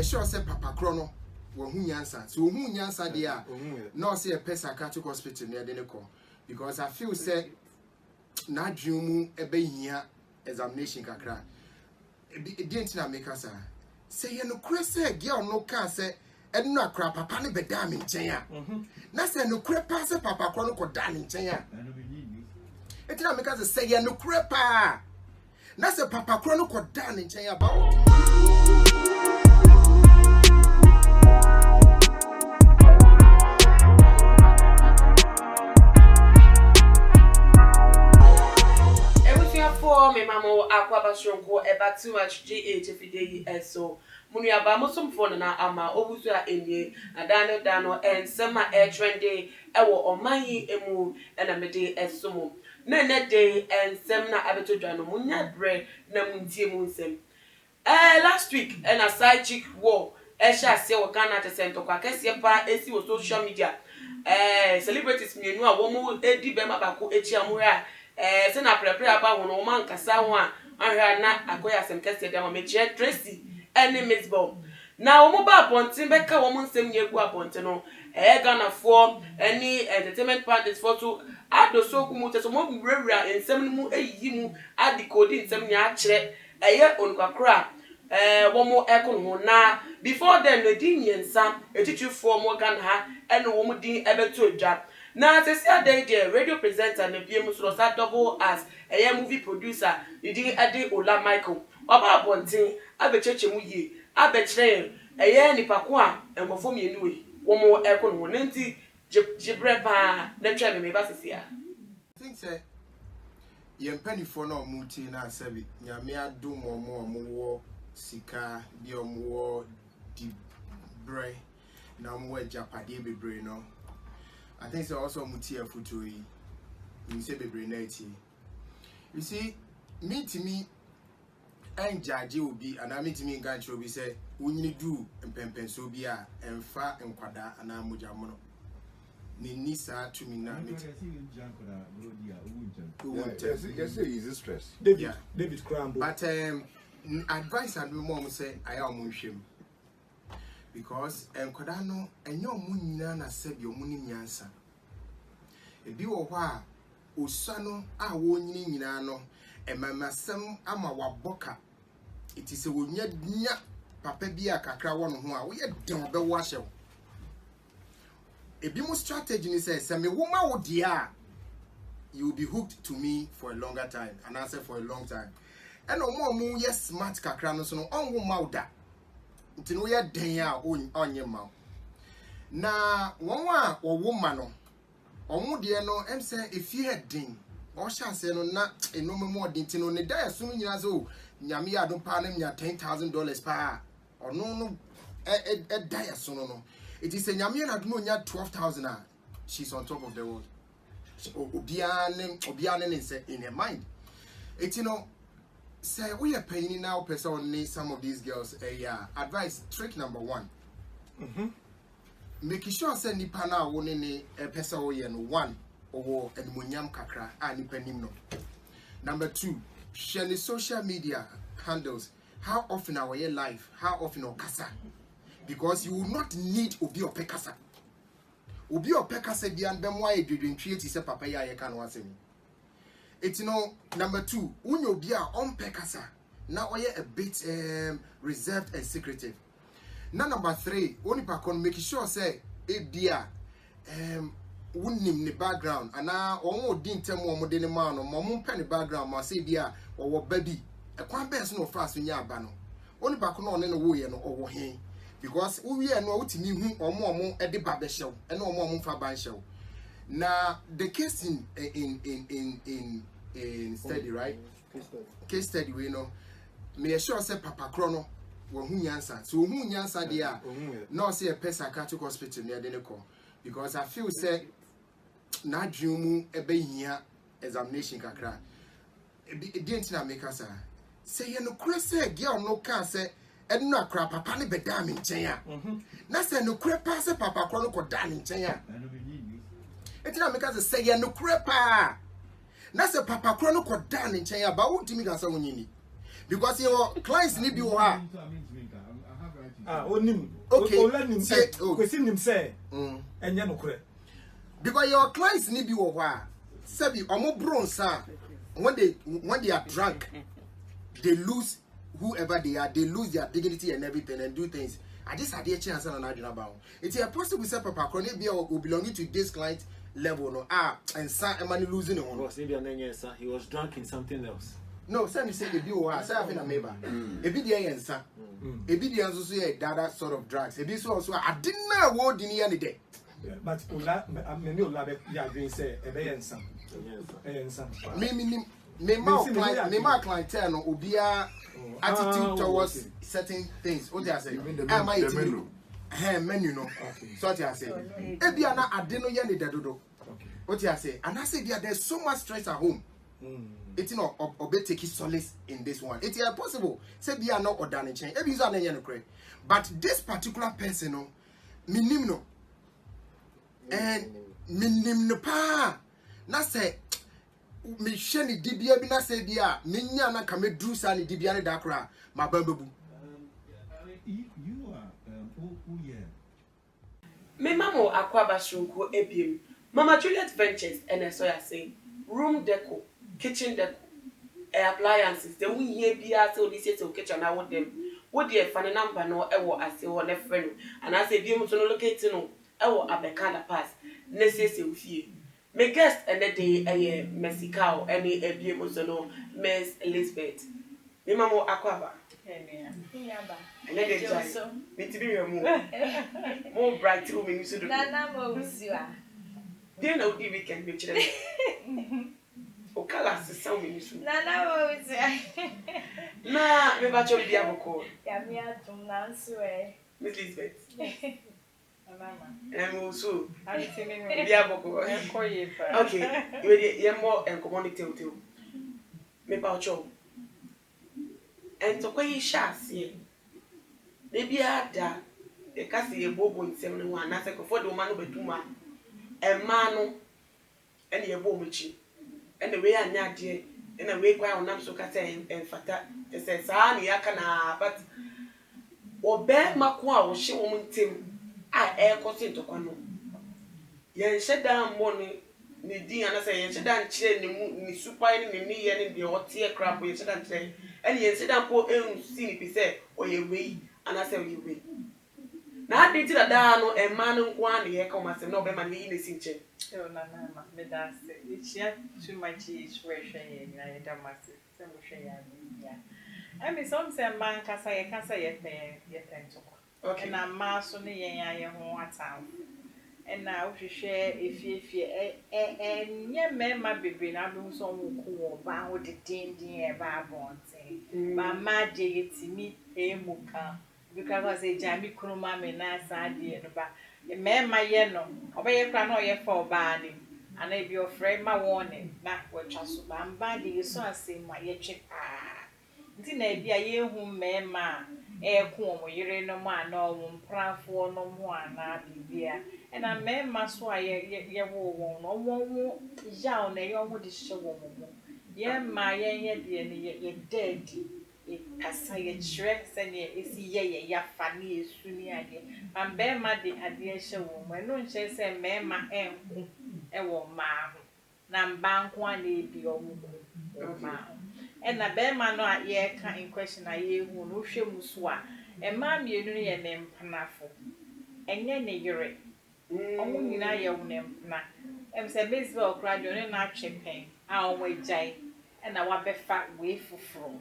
sure say Papa Chrono will who answer. So who answer there? No say a psychiatric hospital near the call. Because I feel say na dream ebe here examination kakra. It didn't make us say no crazy girl no can say and no crap papa ne bedam in Chenya. Na say no crap pass Papa Chrono ko dan in Chenya. It didn't make us say no crap. Na say Papa Chrono ko dan in Chenya about. Me mama akwaba shonko eba too much GH fide so munu aba musum phone na ama obusu a enye adano and sema air trendy ewo omanyi emu na mede esomo na day and sem na abeto dwano munya bre na muntie mu nsem last week and a side chick war sha se wo Ghana te sento kwa kese pa esi wo social media celebrities mienu a wo mu edi be mabako echi amura se na prepare aba hono man kasa ho a ahwa na akoya asem kese dia ma meche Tracey ene misbom na wo mo ba pontin be ka wo mo nsem nyegu apontin no Ghana for any entertainment partners for to ado so ku mu te so mo wura nsem mu eyi mu adicode nsem nya akire eye onukakra wo mo ekono na before then the din yensa etitu for mo Ghana ha ene wo mo din ebeto dwa na Tracey Dady radio presenter na biem so sa double as movie producer idin ade Ola Micheal oba bontin abecheche mu ye abechre nipa ko a engofo mienu we wo mo ekono nti jibre pa na twa me ba sisia. I think say yempanifo na omuti na asabi nyame adom omo sika bi omo di bre na omo japade bebre no. I think so also mutia futu yi. You say bebre na eti. You see, me to me and judge obi and I meet me ganchi obi say unyini do empempen so bia emfa enkwada ana moja mono. Ni nisa to me na meet. Yes, is stress. David Crambo. But advice and mom say I am shame. Because enkwada no enyo mu nyina na sebi omuni nyansa. Ebi wo hwa osano a wo nyini nyina no emamasem ama waboka. It is a wonya papa bi akakra wo no ho a wo ye den obewo ahyew. Ebi mu strategy ni say me wo ma wo dia you will be hooked to me for a longer time and answer for a long time. And omo ye smart kakra no so no onwo ma wo da. Nti no ye den a onye ma na wonwa woma no omu de no em say efie den o sha say no na enome mo de nti no ne da yaso nyina so nyame ya do pa na nya $10,000 pa ono no da yaso no it is a nyame na do nya 12,000 a she's on top of the world obiane ne say in her mind it you know. Say we are paying now person need some of these girls advice trick number 1. Make sure say nipa na wo ne person wo ye no 1 or enmunyam kakra a nipa nim no. Number 2, share the social media handles. How often are we live? How often on kasa? Because you will not need obi opekasa. Obi opekasa bi an bemwa edwedwentwie ti se papa ya ye kan wasemi. It's number 2, unyo bia on pekasa. Now we are a bit reserved and secretive. Now number 3, only pakon make sure say bia unim the background and now omo din tem omo de man no mom pen the background ma say bia or baby a kwan best no fast nya aba no. Only pakon on no wo ye no owo hen because we are no utimi hu omo e de ba be hyew e no omo fa ban hyew. Now the case in study, right? Case study, we know. Me sure say Papa Chrono will who answer. So who answer there? No say a psychiatric hospital near the call because I feel say na dream ebe here examination kakra. It didn't make us say you no crazy girl no can say and no crap papa ne bedam in Chenya. Na say no crap pass Papa Chrono ko dan in Chenya. It didn't make us say you no crap. Na say Papa Chrono ko dan in Chenya ba wo timi ga say wonyini because your clients need be wo ha onim. Okay. Ola say, question him say. Enya no kure. Because your clients need be over. Sabi omo bronsa when they are drunk, they lose whoever they are, they lose their dignity and everything and do things. I just had a chance and I didn't about. It's a possible say papa chronic be or belonging to this client level no and money losing on. Was maybe an answer. He was drunk in something else. No, say me say the bill was say having a member. A bit the answer. A bit the answer say that sort of drugs. A bit so also I didn't know what in any day. But Ola many Ola be ya green say e be yensa. Me my clientele no obia attitude towards certain things. What I say? Am I eating menu no? So what I say? Ebia na ade no ye ne dadodo. What I say? And I say there's so much stress at home. It's not obe take solace in this one. It's impossible. Say be not ordinary change. Ebi so na ye no correct. But this particular person no minim no. And minim no pa. Na say me sheni dibia bi na say dia me nya na ka me dru sa ni dibia ne da kra ma bambabu. You are who yeah. Me mamo akwaba shunko ebiem. Mama Juliet Ventures and so ya say room deco, kitchen deco, appliances. The we here be so this is kitchen I want them. What dear funny number no ewo ase wo ne friend and I say bi mu to no locate no ewo abekanda pass. Ne say fie. My guest and the day Mexico any ebiem so no Miss Elizabeth. Me mamo akwaba. And then they so me to be more bright room in you. Nana mo usiwa. Then no the weekend be children. O kala se sound me so. Nana mo usiwa. Na me ba cho bi aboko. Ya mi atum na nso e. Miss Elizabeth. Mama. And also Abi timi mo. bi aboko. Enkoye pa. Okay. You dey more and community too. Me ba cho. And to kwai shasi. Maybe ada the kasi ye bobo in 71 na se ko for the woman no betuma e ma no ene ye bo mochi ene we anya de ene we kwa onam so kata en fata te se sa ni aka na but obe mako a wo hye wo ntem a e ko se ntokwa no ye nheda mo ni din ana se ye nheda nkyere ni mu ni super ni ye ni de ote e crap ye nheda nkyere ene ye nheda po en si ni pise o ye we and I say you win. Now, I did that down a man and one year come as a no man in the cinche. Oh, Nana, me that's it. It's yet too much is where she is. I don't must say, yeah. I mean, some say man can say, I can't say yet, okay, and I'm mass on the young town. And now to share if you and yeah, man, my baby, I'm doing some cool about the dainty about one but my day to me, a muka. Because I say, Jamie Kruma, me nice idea about a man, my yellow, obey a crown or your for banning, and if you're afraid, my warning, not what just I'm body, so I say, my yet. Didn't be a year whom man, ma, air corn, you're no man, no proud for no more, not be there. And I man must why ye won't, no one young, a young would show woman. Ye, my ye dead. Kasa ye shreks and ye is ye ya funny is sunny idea. And bear my idea show when no she say mamma and a woman. Nam bank one day be your ma. And a bear man not ye can in question I ye who no she muswa. And mam ye knew your name panafo. And ye nigger. Oh, you know your name na. And say baseball graduate not chipping. I'll wait jay. And I want be fat way for from.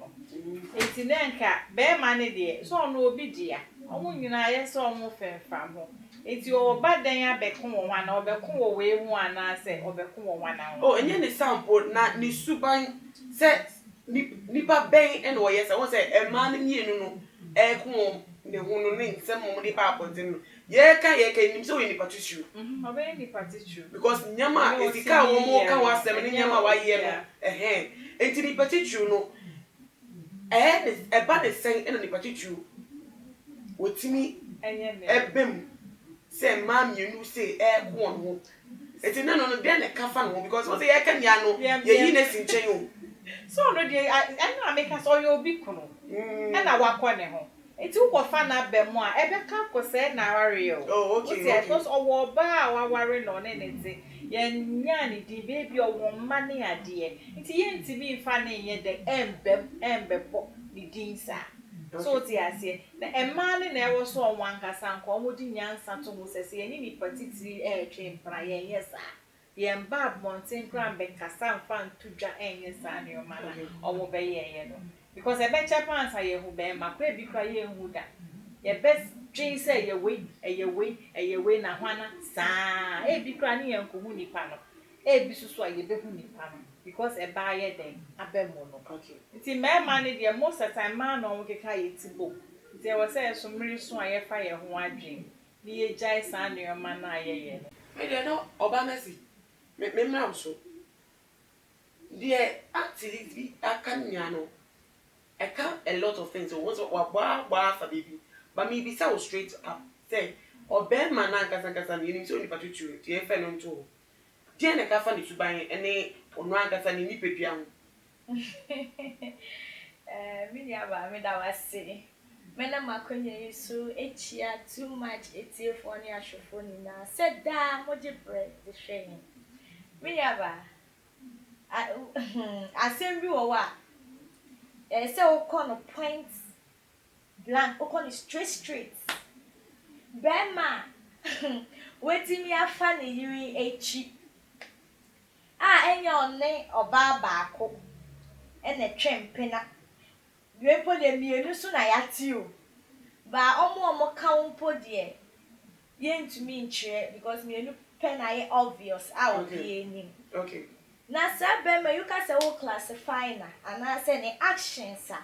It's in Enka, bear money dear, so no be dear. Oh, you know, I saw more fan from home. It's your bad day, I beck one or beck away one, I say, or beck 1 hour. Oh, and then the sample not ni super set nipa bang and yes, I want say a man in you know, home, the one ring, some money papa. Yeah, can so in the partition. Obey the partition. Because Nyama is the car one more can was 7 Nyama why year a hand. And to the partition, no. And a bad saying in the partition. What to me, a bim. Say, ma'am, you know, say, one. It's none on the den a cafan because what the Ekanyano, yes in chain. So, no, dear, I make us all your big and I walk on home. Eti uko fa na be mo a ebeka ko se na ware o. Oh, okay. Okay. Because owo ba a waware no ne nti. Ye nya ne di baby owo mma ne ade. Nti ye ntimi fa ne ye de embebo ni dinsa. So ti ase. Na emma ne na ewo so onwa nkasa nko omo di nyansa to mo sese ye ni patiti twempra ye yesa. Ye mba mountain kran be kasa mfa ntudwa yesa ne o mana omo be ye no. Because ebe chepans aye hu be ma kwa bi kwa ye hu da. Ye best dream say ye we na hwana saa e bi kwa ne ye nko hu nipa no. E bi susu aye be hu nipa no. Because e ba ye den abemo no. Okay. Nti me man dey most of time man no keka ye tibo. Nti e was say so mmiri so aye fa ye ho adwen. Ni ye jai saa ne o ma na aye no. Me dey no Obamesi. Me mra so. There actually akanya no. I count a lot of things. So what's wa for baby. But me be so straight up. Say, or ben man kasa ni so ni patutu. Ti e fe no nto. Dia na ka fa ni suban ene onu kasa ni pepia ho. Me ya ba me da wase. Me na makonya yesu echia too much etie for ni ashofo ni na. Said da mo je bread the shame. Me ya ba. Asem bi wo wa. Say o kono point blank o kono straight bema wetin me afa ne yiri echi enya onne oba baako ene twempena wepo de mienu so na yati o ba omo kaumpo de ye ntumi nkyere because mienu pen aye obvious out the nim. Okay. Na bema you can say o classify na and I say the actions are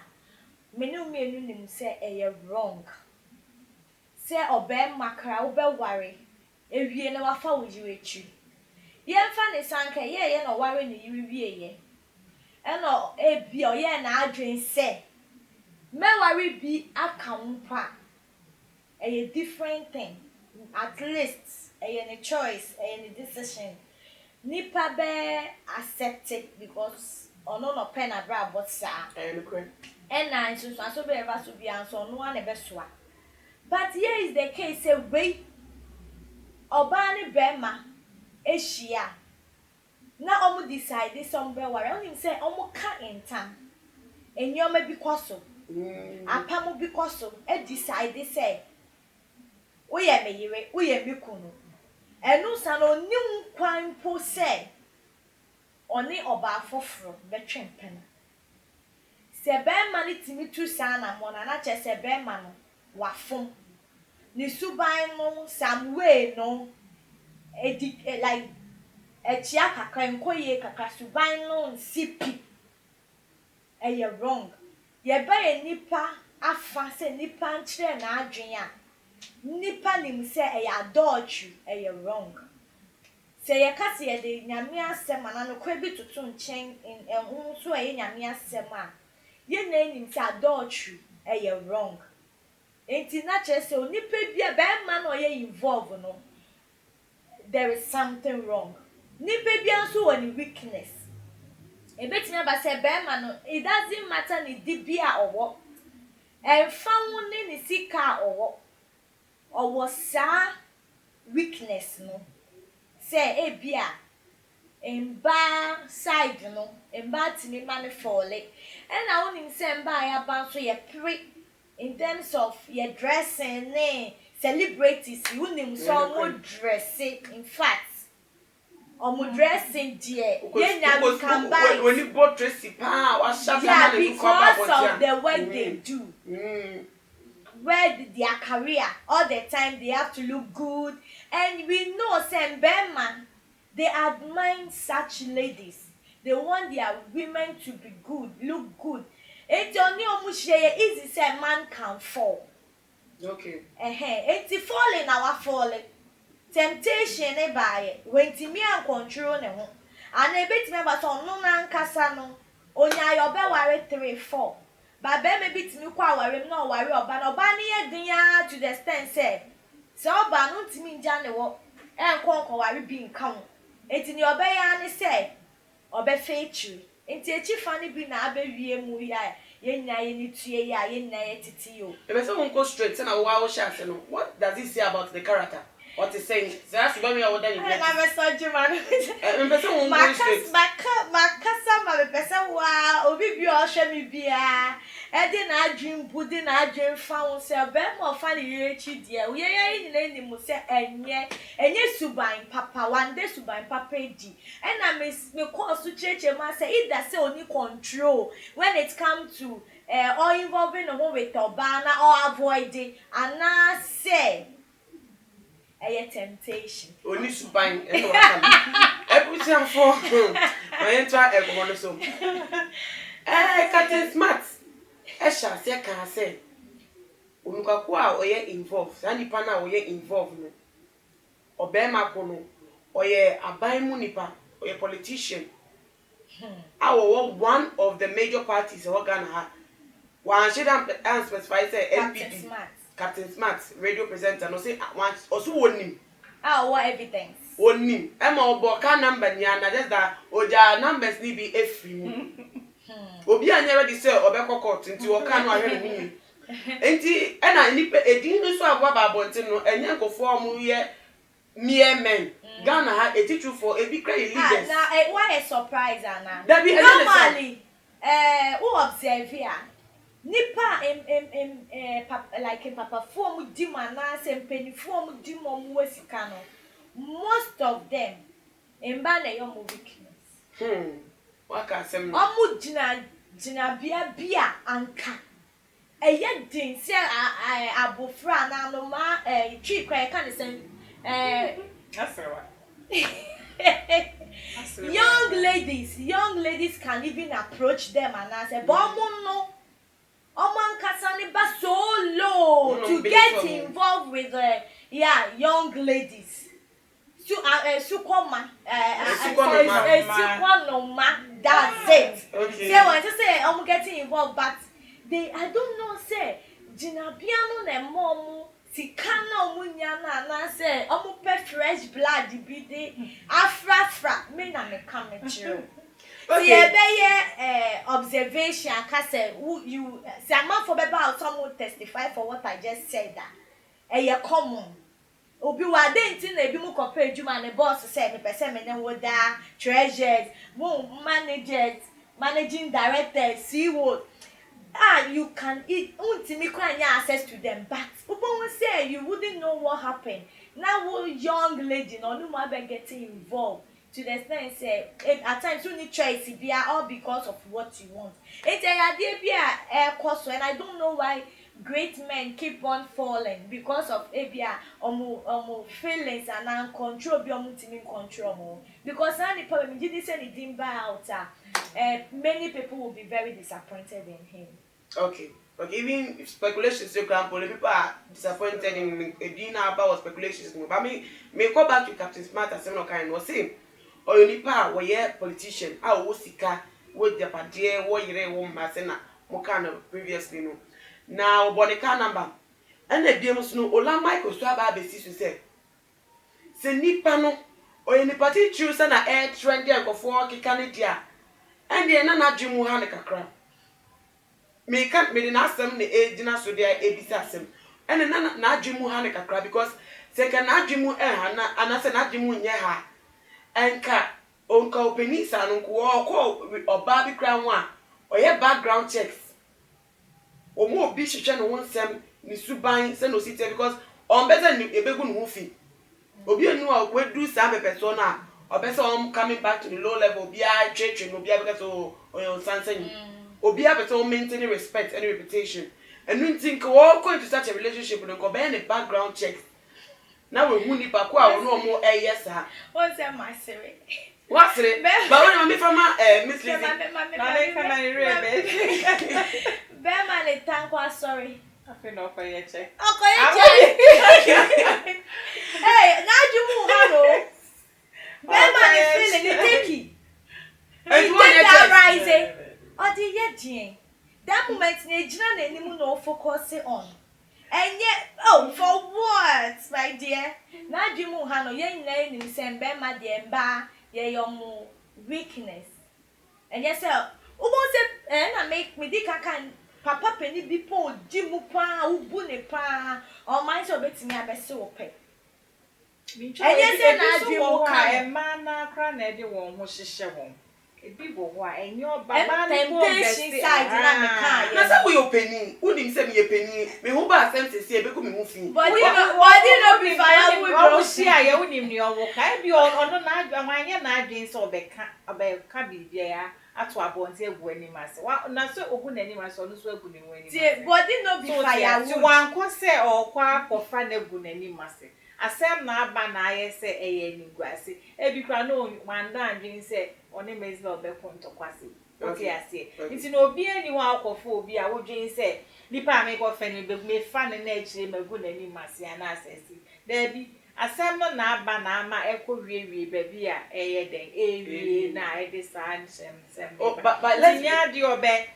menu nim say wrong. Say obema kra wo be worry ewie na wafa wo ji wechi. Ye mfa ne sanka ye na worry ne yiwie ye. E no bi o ye na adwen say me worry bi akampa a different thing. At least a choice, a decision. Nipa be accept it because ono no pen abra but sa and na so be ever so be answer no one be so. But here is the case say wait oba ni bema ehia na omo decide some be worry only say omo ka enta enyoma bi kwaso apamo bi kwaso e decide say uye me yire uye mi kunu enu san onim kwan po se oni oba afoforo betwempena se be ma ni timi tu sana mo na che se be ma no wafom ni suban no some way no like echia kakra nkoye kakra suban no nsipi eye wrong ye be nipa afa se nipa nkyere na adwen a nipa nim se adultery wrong se ye ka se ye de nyame asem na no kwa bi tutu nchen ehun so nyame asem a ye na nim se adultery wrong enti na che se onipa bia be ma no ye involve no there is something wrong nipa bia so woni weakness ebetimi ba se be ma no it doesn't matter ni di bia owo emfa woni ni sika owo owo sa weakness no say ebia emba side no emba timi manifold and na woni say emba ya ban so ye pre in terms of your dressing celebrities woni so mo dressing in fact omo dressing there ye nya can buy when you bought Tracey pa wa sha yeah, because of the work they do where their career all the time they have to look good and we know say man they admire such ladies they want their women to be good look good it's only omusheye easy say man can fall okay it's falling our falling temptation e buy when timi an control ne ho and e betime ba so no na nkasa no onya yo be ware 3-4 ba be me bitimi kwa ware no ware oba ne ye din ya to the extent say so oba no timi nja ne wo enko ware bi nka ho enti ne oba ya ne say oba feature enti echi fa ne bi na abewie mu ya yen na ye ni tue ya yen na ye titi yo. If someone go straight, say na wow shots, you know, what does he say about the character? What is saying? So that's what me what then you get. I'm a soldier man. If someone go straight. Makasa ma be person wa obi bi o hwe mi bia. E dey na adwin fa won se be mo fa ne ye chi dia. Wo ye ni ni mu se enye suban papa one day suban papa di. E na me call su cheche ma say it that say oni control when it come to or involving no with obana or avoiding and na say temptation. Only suban e no waka. Everything for. My entire everyone so. Captain Smart. Esha say can say. Onukaku a oye involved. Sa nipa na oye involved no. Obema ko no. Oye aban mu nipa, oye politician. One of the major parties in Ghana ha. One should specify say NPP. Captain Smart, radio presenter, no say one also won him. What evidence? Won him. Emma Oboka number ni na just that oja numbers ni be efri. Obi anya ready say obekọ court nti oka no ahwe ni. Enti na nipa edin no so agwa ba bonte no enye nkofo omu ye mere men. Ghana ha a teacher for a big leaders. Now why a surprise Anna? Normally who observe here? Nipa like in papa form dimana sem penny form dimom wesikano. Most of them in bana your weakness. What can say? Omu jina bia anka. Eye din say abofra na no ma twi kwa kan say that's right. young ladies can even approach them and say but no Oman Kasani ba so low to get involved with young ladies. Sukoma that's it. Okay. Say when to say I'm getting involved, but I don't know say Jina piano ne momu sikana munyana na say omu pe fresh blood bi de afra me na me come chiro. Okay. Observation I say you say a man for about someone testify for what I just said that common obi wa dey ntin na ebi mu compare adwuma ne boss say me pese me ne woda treasures managers managing directors CEO you can eat untimi kwa nya access to them but upon say you wouldn't know what happened now young lady no ma be getting involved to the extent say at times you need choice be all because of what you want it's a course and I don't know why great men keep on falling because of omu feelings and uncontrol be omu team control mo because any problem you didn't say it didn't buy out many people will be very disappointed in him. Okay. But even speculations you can people are disappointed in Edina about speculations but me go back to Captain Smart as no kind was same or you nipa we politician wo sika wo japade wo yire wo masena mo kind of previously no now bonica number and the biemus no Ola Micheal so aba be si se nipa no o ye nipa ti choose na air trend dey go for kika ne dia and dey na nadwemu ha ne kakra me can't me na asem ne ejina so dey ebisa asem and na nadwemu ha ne kakra because se ka nadwemu ha na anase nadwemu nye ha enka onka openisa no ko oba bi kra ho a oye background checks omo obi hwehwe no wonsem ni suban se no site because on better ni ebegu no fi obi enu a wedu sa pepeso na obese coming back to the low level obi a twetwe no obi a because o sansan obi a better maintain respect and reputation and you think we go into such a relationship no go be any background check na we hu nipa ko a no mo yes ha what's that my siri what's it but when me from Miss Lizzie can I read Bema le tankwa sorry. I feel no for your check. Okay, check. Hey, now you move on. Bema le feeling the takey. You take that rising. Or the yet that moment ne jina na enimu no focus on. And yet, for what, my dear? Now you move on. Ye nne ni sem bema de mba ye your weakness. And yes, sir. say na make me di kan papa penny bi po jimu pa ubu ne pa o man so betimi abese wo pe enye se na adwemu ka man na kra na de won ho hyehye won ebi bo ho a enye oba man no temptation side na me ka na say we openi unim say me openi me ho ba asem sese e be ko me ho fi but you know be fire we go see aye unim ni owo ka bi ono na adwanye na adwen so obeka bibia ya ato abonte egu ani mase na so ogu na ani mase ono so egu ne wani mase body no be fire we wan ko se okwa akofa na egu na ani mase asem na aba na aye se eye ni guase ebi kwa no wanda adwen se oni mezi obeko ntokwase okay ase nti no obi ani wa akofo obi a wodwen se nipa me ko fa ni be me fa ne na akire magu na ani mase ana asesi debi asem no na aba na ama ekowie ba bia eye den ewie na ede san sem but let's nya di obe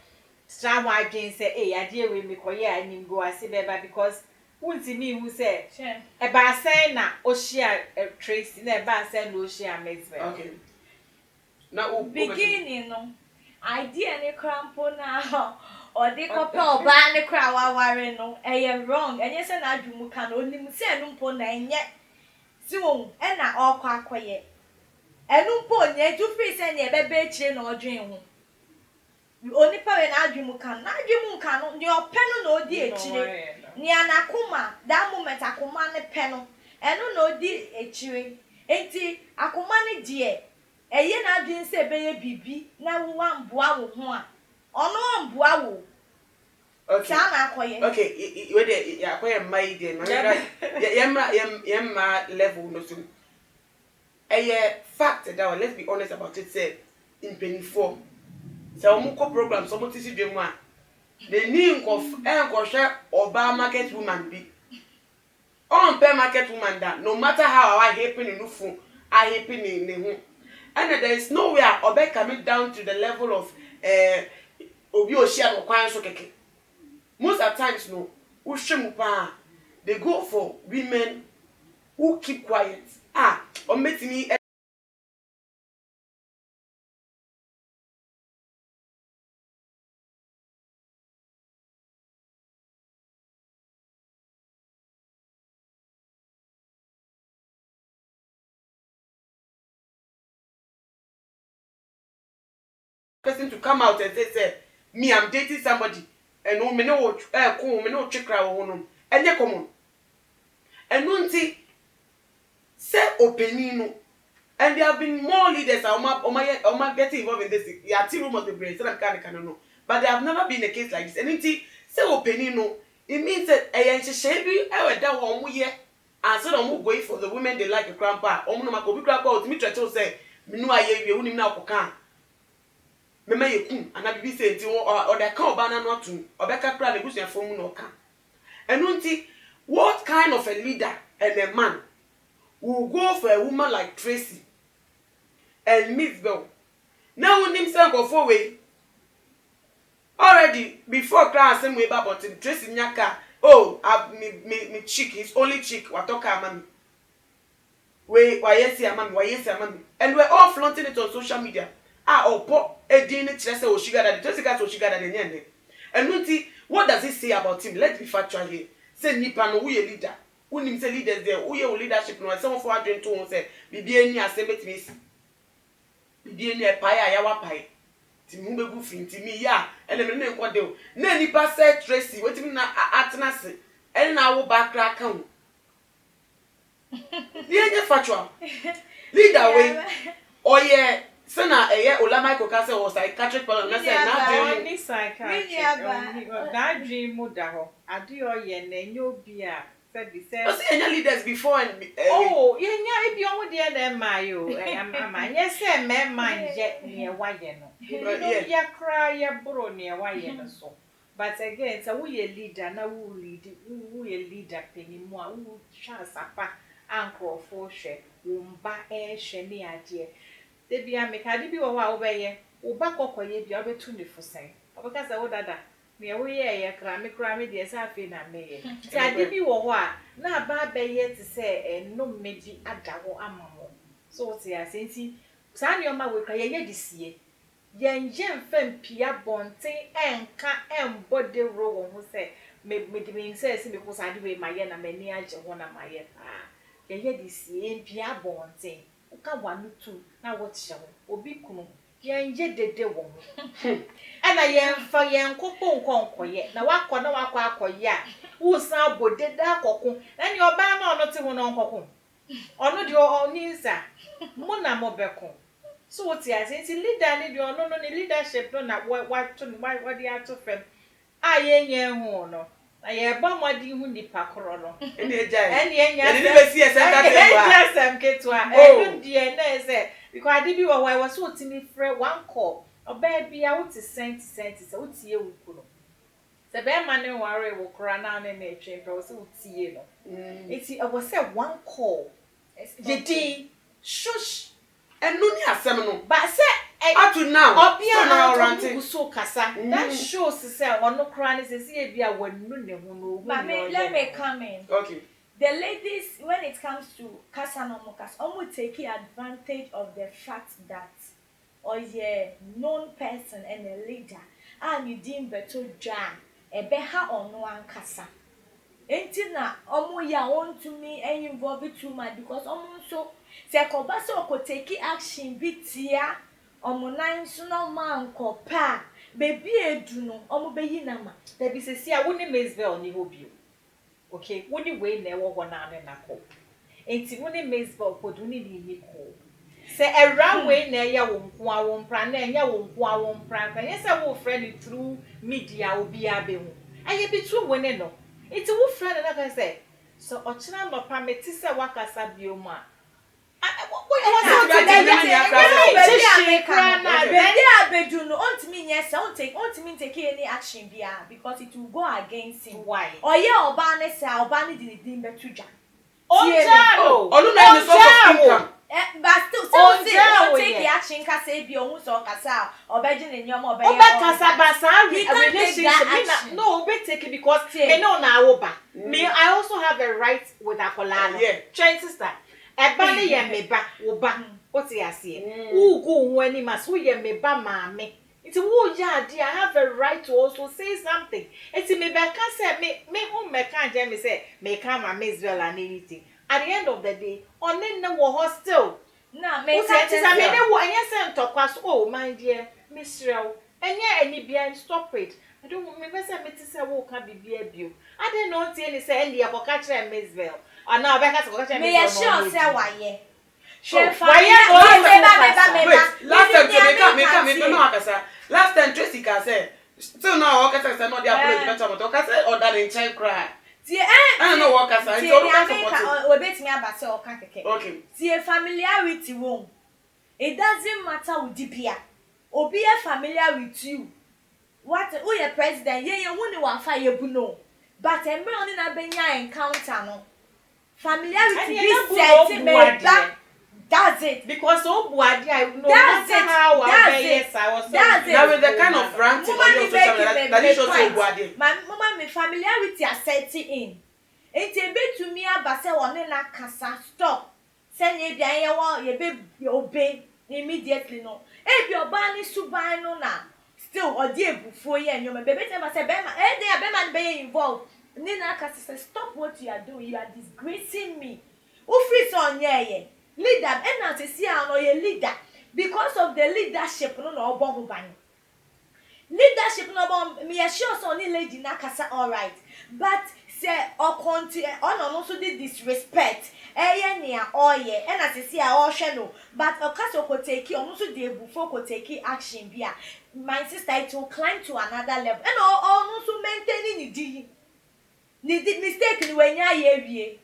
strawa adwen se ade ewe me koye anim go ase beba because wunti mi hu se e ba sen na ohia Tracey na e ba sen na ohia Mezwe okay na beginning no idea ne crampo na o de kope oba ne kra waware no eye wrong enye se na adwumu ka na onim se no mpo na enye si won e na okwa akoye enu mpo nye ju free se ne bebe akire na odwen ho onipa we na adwumu ka no ni openu na odi akire ni anakuma that moment akuma ne peno enu na odi akire enti akuma ne die eye na adwen se beye bibi na wo mboa wo ho a ono mboa wo okay sama akoye okay we dey akoye mai dey yemma level no so eye fact that let's be honest about it say in 24 so omo ko program so mo ti si dwemu a the name of enkohwe oba market woman bi on per market woman that no matter how our happen in nufu I happen in ne ho and there is nowhere obe coming down to the level of obi ohia no kwan so keke most at times no uhwemu pa they go for women who keep quiet o metimi person to come out and say me I'm dating somebody and no me no cool me no chikra wo no enye common enunti say opinion and there have been more leaders oma getting involved in this ya ti rumors the brain so that can no but there have never been a case like this enunti say opinion no it means that ehye bi e da wo mo ye and so dem go for the women they like a grandpa omo no makobi grandpa o timi trecho say me no aye wie unim na okoka mema yekum ana bibi se nti o da kan oba na no atum obeka kra na busuafo mu no ka enunti what kind of a leader and a man will go for a woman like Tracey and Miss Bell now unim say go for way already before class same way about Tracey nyaka me chick his only chick watoka amami we wayesi amami and we're all flaunting it on social media opo edin ni kire say o sugar daddy Tracey got o sugar daddy nyende enunti what does it say about him? Let's be factual here say nipa no we a leader unim say leaders there we leadership no some for adwen to won say bibia ni ase betimi si bibia ni epai ayawa pai ti mu begu finti mi ya ele me nko de o na nipa say Tracey wetimi na atena se ele na wo bakra kan o ye factual leader we oye sana Ola Micheal ka say o psychiatric problem na say na dream ni psychiatric na dream mu da ho ade oye na enyo bi a say any leaders before and yenya ebi omo de na ma yo ama nye say me man je ne waye no ya kra ya bro ne waye no so but again say we a leader na we leader penimu a we sha sapa ankrofo hwe wo mba hwe ne ade de bia me ka de bi wo wa wo beye wo ba kokoye bia obetu ne fusen obeka say wo dada me wo ye kra me de say afi na me ye ti ade bi wo ho a na ba beye ti say no meji adawo amamo so ti asenti sa ni o ma we ka ye disie yen fem pia bonten enka embody ro wo ho say me say because I do my ye na mani age ho na my ye yen ye this yen pia bonten uka wanu tu na what she obi kunu yen dede wo ana yen fa yen kopo nkonkoye na wakọ akoye a wo san bodede akoko na ni oba na ono te ho no nkoko ono de onisa mu na mo beko so what you say leader ni de ono no ni leadership no na what dey ato fem ayenye hu no na ye ba modi hu nipa koro no ene ejai ene enya ene ni be see ese ketwa enu de na ese because ade bi wo wa so timi frɛ one call oba bia wo ti sent se wo tie wu kuno se be ma ne ware wo kora na na etwe mpe wo se wo tie no eti I was say one call yedi shush enu ni asem no but say up to now obia na ranting so kasa that shows say ono kora ne se e bia wanu ne ho no But let me come in. okay The ladies, when it comes to kasa no mukas, almost taking advantage of the fact that or a known person and a leader and you deem better jan a beha or no one kasa. Ain't na ya want to me and involve it too much because so say kobaso ko take action bitia nine so man ko pa baby edu no beyi na ma there be say a woni Maisville ni hobio okay woni we na ewo ho na na ko enti woni Maisville ko du ni ko say around we na ya wo nko awo mpra na enya wo nko awo mpra kan ye say wo friend through media obi abehu aye bi tu woni no enti wo friend na kan say so ochina no pa meti say wakasa biom a take any action because it will go against him. Why? Or yeah, Obani say Obani didn't betuja. But still, so take the action. Kase bi ohun so kasa obeji ne nyom obe kasa basa relationship no be take it because me no na awoba me I also have a right with akolano train sister eba ne ye meba oba what you say ugu nwani mas wo ye meba maame it wo ya ade I have a right to also say something it me be ka say me home me kan je me say me kan ma Maisville and anything at the end of the day on ne wo hostel na me ka say me ne wo enye say ntokwa so oh my dear misrew enye ani bia stop it I don't me be say me ti say wo ka bibia bio I don't know tie ni say ndi akoka kire Maisville ana obeka se koka kire me ye sure say waye last time no akasa last time Tracey ka say still now akasa say no dey apology better but akasa or that in check cry tie no work akasa it's all about support we bet me abase o kan keke okay tie familiarity won it doesn't matter with dipia obi e familiar with you what who your president ye hu ni wa fa ye bu no but emre oni na benya encounter no familiarity be set me that's it because obuadi I know that's it how that's now with the kind of rant on your social media that is also obuadi my mama me familiarity are setting in enti ebetumi abase woni na kasa stop say ye bia ye wo ye be obey immediately no e bi oba ni suban no na still odi ebufuo ye nyoma bebe tell say be ma e dey be ma be involved ni na kasa say stop what you are doing you are disgracing me who free so nye leader and now to see how no ye leader because of the leadership no no obo ban leadership no obo me sure so ni lady na kasa all right but say or continue on also the disrespect eye nia oye and as see how hwe no but okaso ko take almost the before ko take action bia my sister it will climb to another level and also maintaining the mistake ni wenya ye wie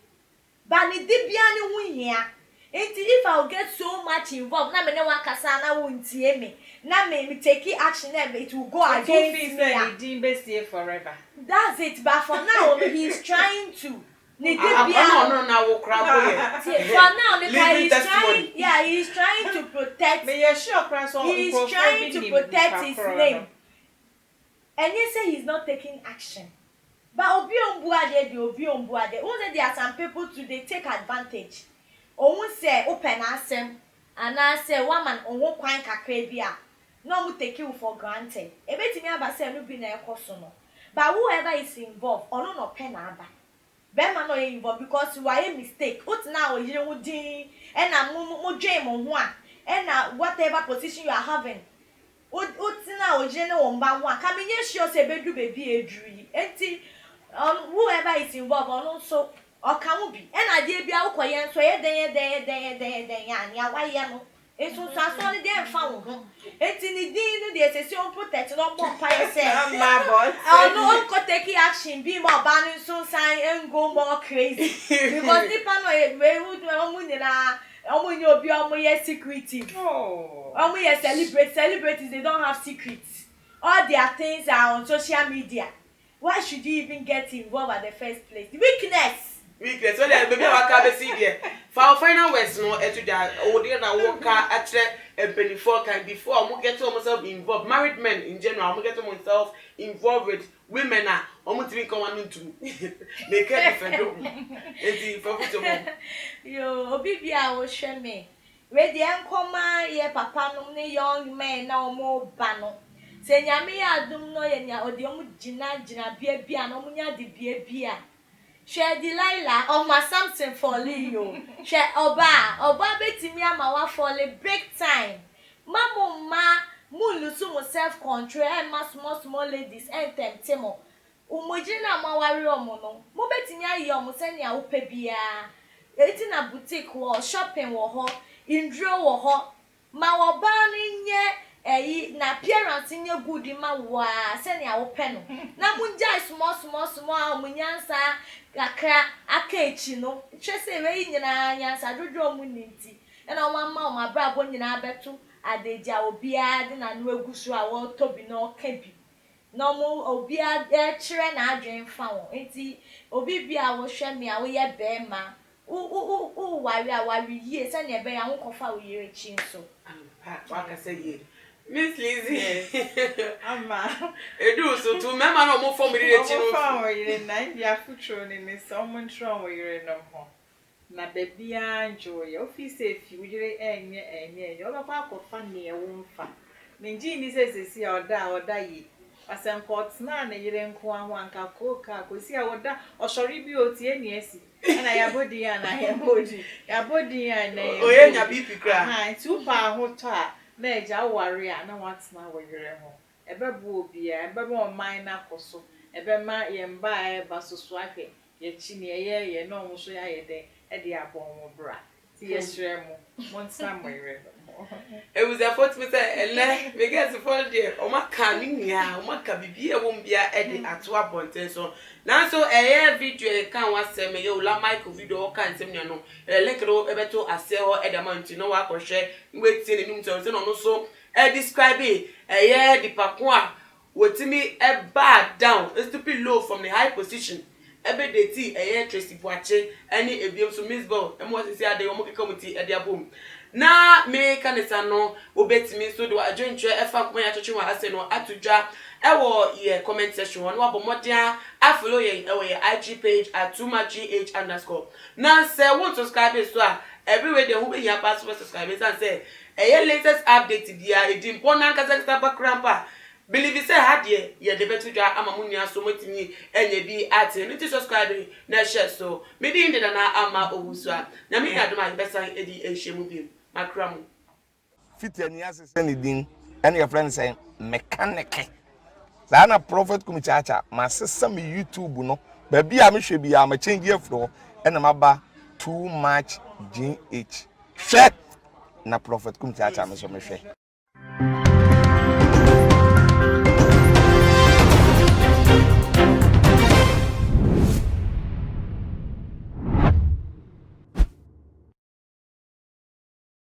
but ni di bia ni hu hia. If I'll get so much involved, na me ne wakasa na won tie me. Na me take action and it will go against me. Be forever. That's it. But for now, he's trying to. No, wo crap for now, because he's trying to protect. He's trying to protect his name. And you say he's not taking action. But obi ombuade, there are some people too, they take advantage. Oun say open asem and I say woman onwo kwan kakra bia no mu take you for granted e betimi aba say no bi na ekoso no but whoever is involved ono no pen aba be ma no involved because why a mistake what now yire wo din e na mo dwen mo ho a e na whatever position you are having what now yire ne wo mba ho a ka me nye sure say bedu baby edru enti whoever is involved ono so okamu bi e na de bia wo koye nso ye den ya ni awaye no eso so ni dey fa wo ho enti ni din no dey say on protect no more fire say my boss no go take action be more ban so sign and go more crazy because nipa no we would omunye obi omunye secretive omunye celebrities they don't have secrets all their things are on social media why should you even get involved at the first place weakness so there baby waka be see there for final words no etu da o dey na wo ka atre before can before mo get themselves involved married men in general mo get themselves involved with women na omo timi kan wan ntu they care different enti for future mo yo obi bia wo hwe me we dey enkoma ye papa no ne young men na omo ba no se nyame ya adum no ye nya odi omo gina bia na omo nya de bia share Delilah of my something for Leo. Share Oba betimi ama wa for the break time. Ma lose mo self control and small ladies and temptemo. Umojina ma wari omo no. Mo betimi ayi omo se nia wo pe bia. Eti na boutique wo shopping wo ho, indro wo ho. Ma wo ba ni nye na appearance nye good ma wa se nia wo pe no. Na munja small munyansa kakra akaechi no twese we nyina nyansa dodwo mu ninti na o ma brabo nyina beto adeja obia de na no egusu a wo tobi na okabi no mo obia kire na adwen fa wo enti obi bia wo hwe me a wo ye be ma u wari yie se na ebe ya wo kofa wo yire chi nso waka say ye Miss Lizzie, Ama. Edu so to mema no mo form re chi no. Fa wo yire na India futuro ni ni so mo ntro wo yire no ho. Na da bia enjoy. Office efi wo yire enye. O ba kwa akofa ne e wo mfa. Menji ni sesesi oda yi. Asemkot na na yire nko aho anka koka kosi a woda osori bi otie ni esi. Na ya body ya na ya body. Ya body ya na. Oye nya bi pikra. Ha, tu pa ho to a na eja ware a na watsena wayere ho ebe bu obi a ebe ma oman na koso ebe ma ye mba e ba soso ahwe ye chi ne ye no ho so ya ye de e de abon wo bra ti ye sre mo montsam wayere ho E was a photo with ele we get to follow there o maka ni o maka bibi e wo mbia e de ato abonten so na so video e kan wasem ye Ola Micheal video o kan nsem no link ro e beto ase ho e da man no wa kohwe ngweti ne num so no so e describe di pakon a wotimi e bar down stupid low from the high position ebe de ti Tracey Boakye any ebiem so Miss Ball e mo sisi ade o mo keka muti e de abom na me kanisa no obetimi so do adwentre e fa nkon ya chochi wa ase no atudwa e wo ye comment section no abomodia follow ye e wo ye IG page @tumagh_ na say won subscribe so a everywhere dey who be ya pass subscribe and say latest update dia e di important kasa background pa believe say hadie ye de betudwa amamunia so motini enye bi ate no ti subscribe na share so me di ndeda na ama owusu a na me adoma besan edi enhemu bi makramu fiti ani asese ni din ene your friend say mechanic na prophet kumichacha ma sesa me YouTube no ba bia me hwe bia ma change afro ene maba too much gh hwe na prophet kumichacha me so me hwe